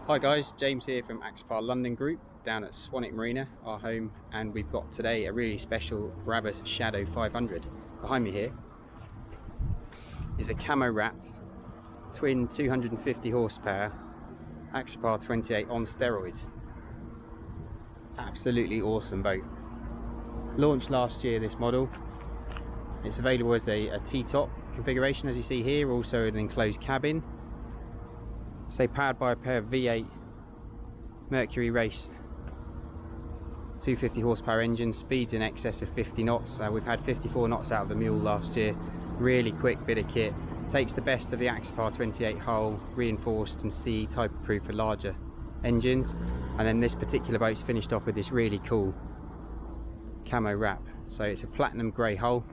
Hi guys, James here from GBP London Group down at Swanwick Marina, our home, and we've got today a really special Brabus Shadow 500. Behind me here is a camo wrapped twin 250 horsepower GBP 28 on steroids. Absolutely awesome boat. Launched last year, this model. It's available as a T-top configuration, as you see here, also an enclosed cabin. So powered by a pair of V8 Mercury Racing 250 horsepower engines, speeds in excess of 50 knots. We've had 54 knots out of the mule last year. Really quick bit of kit. Takes the best of the GBP 28 hull, reinforced and CE type approved for larger engines. And then this particular boat's finished off with this really cool camo wrap. So it's a platinum grey hull,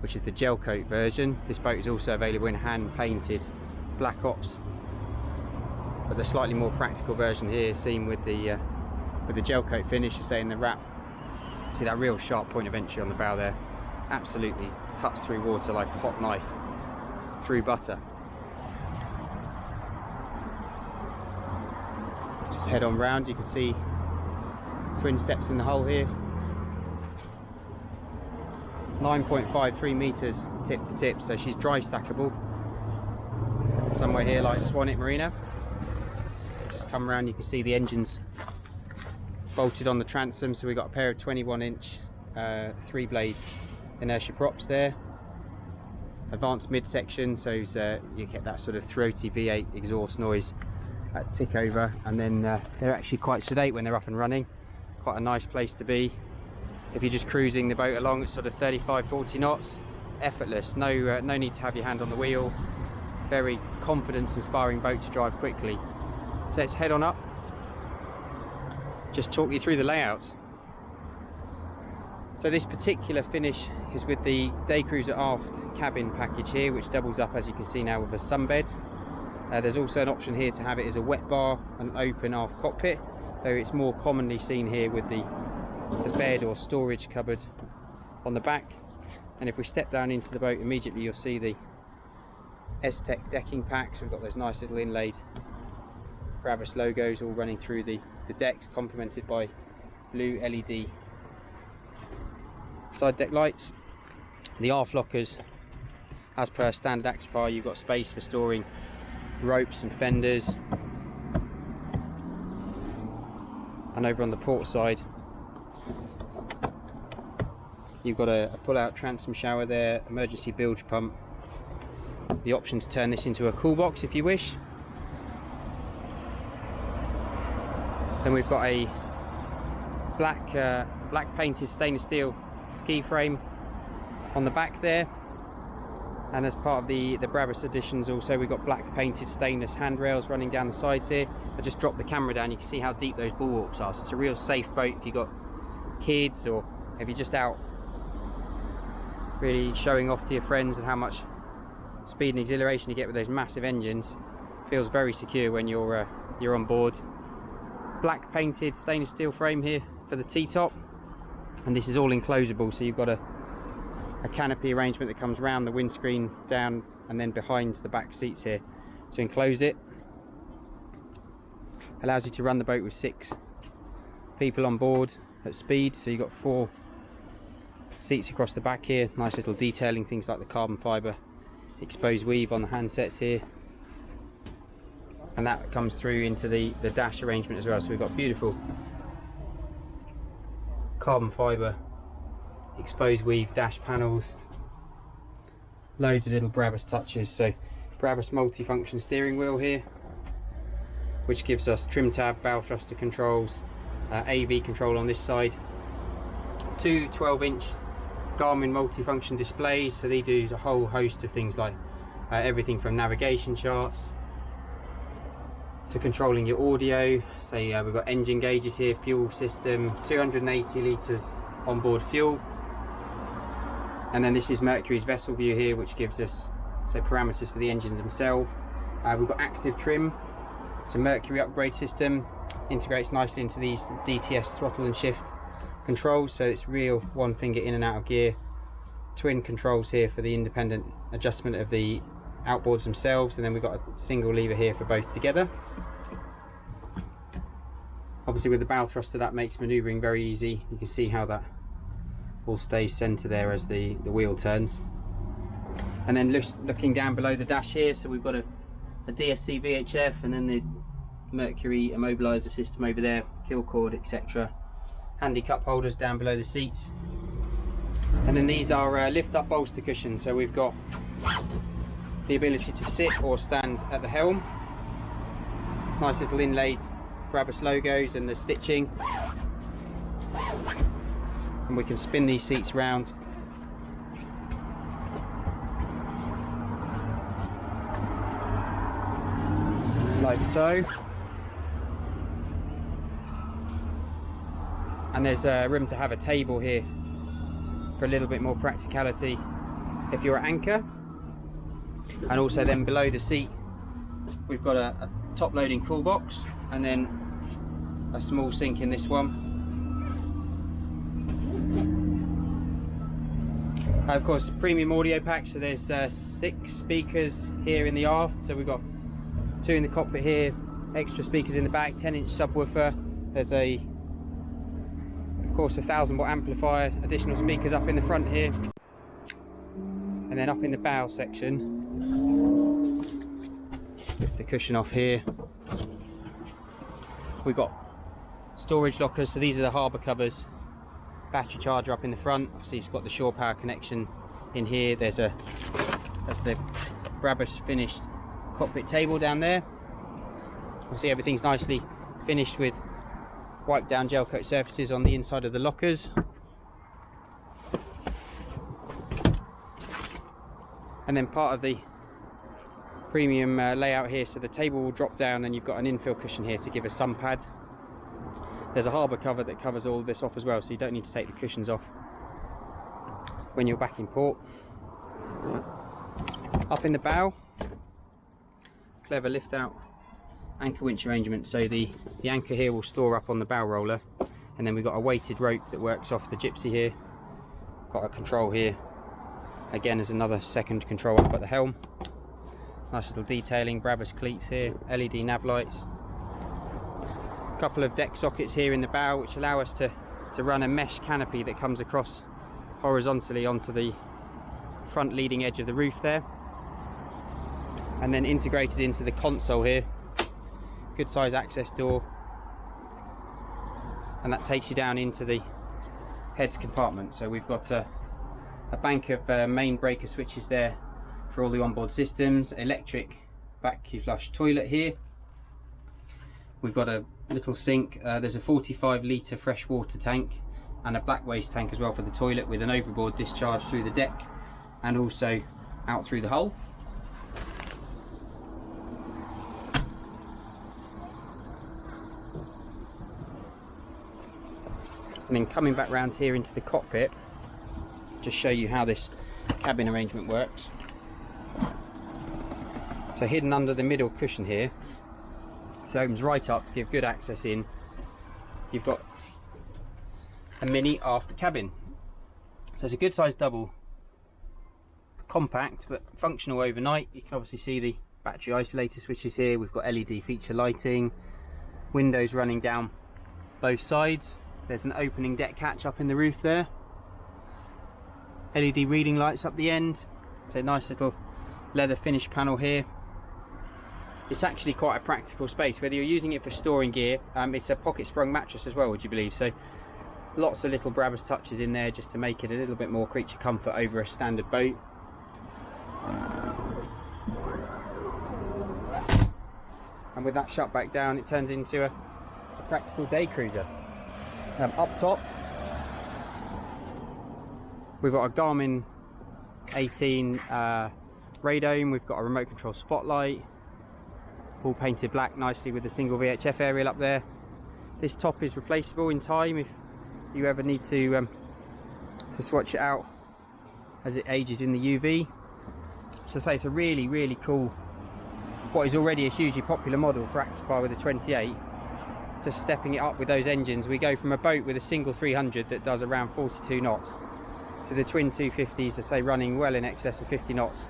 which is the gel coat version. This boat is also available in hand painted black ops, but the slightly more practical version here, seen with the gel coat finish, you say in the wrap. See that real sharp point of entry on the bow there? Absolutely cuts through water like a hot knife through butter. Just head on round, you can see twin steps in the hull here. 9.53 meters tip to tip, so she's dry stackable. Somewhere here like Swanwick Marina. Come around, you can see the engines bolted on the transom, so we've got a pair of 21-inch 3-blade inertia props there. Advanced midsection, so you get that sort of throaty V8 exhaust noise at tick over, and then they're actually quite sedate when they're up and running. Quite a nice place to be if you're just cruising the boat along at sort of 35-40 knots. Effortless, no need to have your hand on the wheel. Very confidence inspiring boat to drive quickly. So let's head on up, just talk you through the layout. So this particular finish is with the day cruiser aft cabin package here, which doubles up, as you can see now, with a sunbed. There's also an option here to have it as a wet bar and open aft cockpit, though it's more commonly seen here with the bed or storage cupboard on the back. And if we step down into the boat, immediately you'll see the S-Tech decking packs. We've got those nice little inlaid Brabus logos all running through the decks, complemented by blue LED side deck lights. The aft lockers, as per standard GBP, you've got space for storing ropes and fenders. And over on the port side, you've got a pull-out transom shower there, emergency bilge pump, the option to turn this into a cool box if you wish. Then we've got a black painted stainless steel ski frame on the back there, and as part of the Brabus additions also, we've got black painted stainless handrails running down the sides here. I just dropped the camera down, you can see how deep those bulwarks are, so it's a real safe boat if you've got kids, or if you're just out really showing off to your friends and how much speed and exhilaration you get with those massive engines. Feels very secure when you're on board. Black painted stainless steel frame here for the T-top, and this is all enclosable, so you've got a canopy arrangement that comes round the windscreen down and then behind the back seats here to enclose it. Allows you to run the boat with 6 people on board at speed, so you've got 4 seats across the back here. Nice little detailing, things like the carbon fibre exposed weave on the handsets here, and that comes through into the dash arrangement as well. So we've got beautiful carbon fibre exposed weave dash panels, loads of little Brabus touches. So Brabus multi-function steering wheel here, which gives us trim tab, bow thruster controls, AV control on this side, 2 12-inch Garmin multi-function displays, so they do a whole host of things like everything from navigation charts to controlling your audio. So we've got engine gauges here, fuel system, 280 litres onboard fuel, and then this is Mercury's vessel view here, which gives us parameters for the engines themselves. We've got active trim, so Mercury upgrade system integrates nicely into these DTS throttle and shift controls, so it's real one finger in and out of gear. Twin controls here for the independent adjustment of the outboards themselves, and then we've got a single lever here for both together. Obviously with the bow thruster, that makes manoeuvring very easy. You can see how that all stays centre there as the wheel turns. And then looking down below the dash here, so we've got a DSC VHF, and then the Mercury immobiliser system over there, kill cord, etc. Handy cup holders down below the seats. And then these are lift up bolster cushions, so we've got the ability to sit or stand at the helm. Nice little inlaid Brabus logos and the stitching. And we can spin these seats round. Like so. And there's room to have a table here for a little bit more practicality if you're at anchor. And also then below the seat we've got a top loading cool box, and then a small sink in this one. Of course, premium audio pack, so there's 6 speakers here in the aft, so we've got 2 in the cockpit here, extra speakers in the back, 10-inch subwoofer. There's of course a 1000-watt amplifier, additional speakers up in the front here, and then up in the bow section, lift the cushion off here, we've got storage lockers. So these are the harbour covers, battery charger up in the front. Obviously it's got the shore power connection in here. That's the Brabus finished cockpit table down there. Obviously everything's nicely finished with wiped down gel coat surfaces on the inside of the lockers. And then part of the premium layout here, so the table will drop down and you've got an infill cushion here to give a sun pad. There's a harbour cover that covers all of this off as well, so you don't need to take the cushions off when you're back in port. Up in the bow, clever lift out anchor winch arrangement, so the anchor here will store up on the bow roller, and then we've got a weighted rope that works off the gypsy here. Got a control here, again there's another second control up at the helm. Nice little detailing, Brabus cleats here, LED nav lights. A couple of deck sockets here in the bow which allow us to run a mesh canopy that comes across horizontally onto the front leading edge of the roof there, and then integrated into the console here, good size access door, and that takes you down into the heads compartment. So we've got a bank of main breaker switches there for all the onboard systems, electric vacuum flush toilet here. We've got a little sink, there's a 45 litre fresh water tank and a black waste tank as well for the toilet, with an overboard discharge through the deck and also out through the hull. And then coming back round here into the cockpit, just show you how this cabin arrangement works. So hidden under the middle cushion here, so it opens right up to give good access in. You've got a mini aft cabin, so it's a good sized double, compact but functional overnight. You can obviously see the battery isolator switches here. We've got LED feature lighting, windows running down both sides. There's an opening deck hatch up in the roof there, LED reading lights up the end. So a nice little leather finish panel here. It's actually quite a practical space, whether you're using it for storing gear. It's a pocket sprung mattress as well, would you believe? So lots of little Brabus touches in there just to make it a little bit more creature comfort over a standard boat. And with that shut back down, it turns into a practical day cruiser. Up top we've got a Garmin 18 radome. We've got a remote control spotlight, all painted black nicely with a single VHF aerial up there. This top is replaceable in time if you ever need to swatch it out as it ages in the UV. So say it's a really cool, what is already a hugely popular model for Axopar with a 28. Just stepping it up with those engines, we go from a boat with a single 300 that does around 42 knots to the twin 250s that say running well in excess of 50 knots.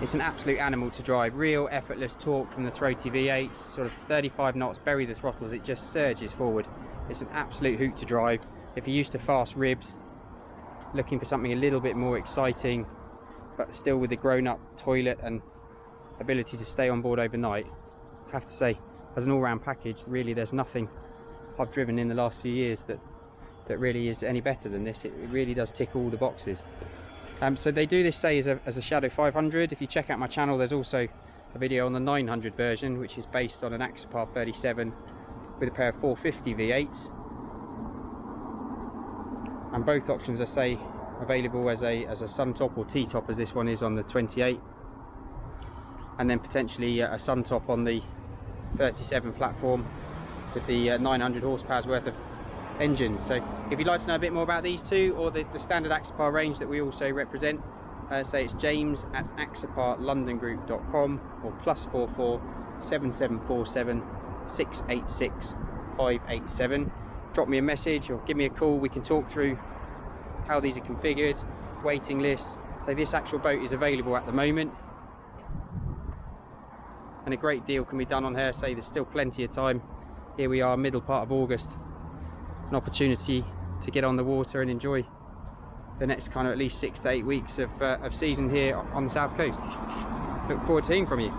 It's an absolute animal to drive, real effortless torque from the throaty V8, sort of 35 knots, bury the throttle as it just surges forward. It's an absolute hoot to drive. If you're used to fast ribs, looking for something a little bit more exciting, but still with the grown-up toilet and ability to stay on board overnight, I have to say, as an all-round package, really there's nothing I've driven in the last few years that really is any better than this. It really does tick all the boxes. So they do this, say, as a Shadow 500. If you check out my channel, there's also a video on the 900 version, which is based on an Axopar 37 with a pair of 450 V8s. And both options are, say, available as a sun top or T-top, as this one is on the 28, and then potentially a sun top on the 37 platform with the 900 horsepower's worth of engines. So if you'd like to know a bit more about these two or the standard Axopar range that we also represent, say it's James at axoparlondongroup.com or +44 7747 686 587. Drop me a message or give me a call. We can talk through how these are configured, waiting lists. So this actual boat is available at the moment, and a great deal can be done on her. Say there's still plenty of time. Here we are, middle part of August, an opportunity to get on the water and enjoy the next kind of at least 6 to 8 weeks of season here on the south coast. Look forward to hearing from you.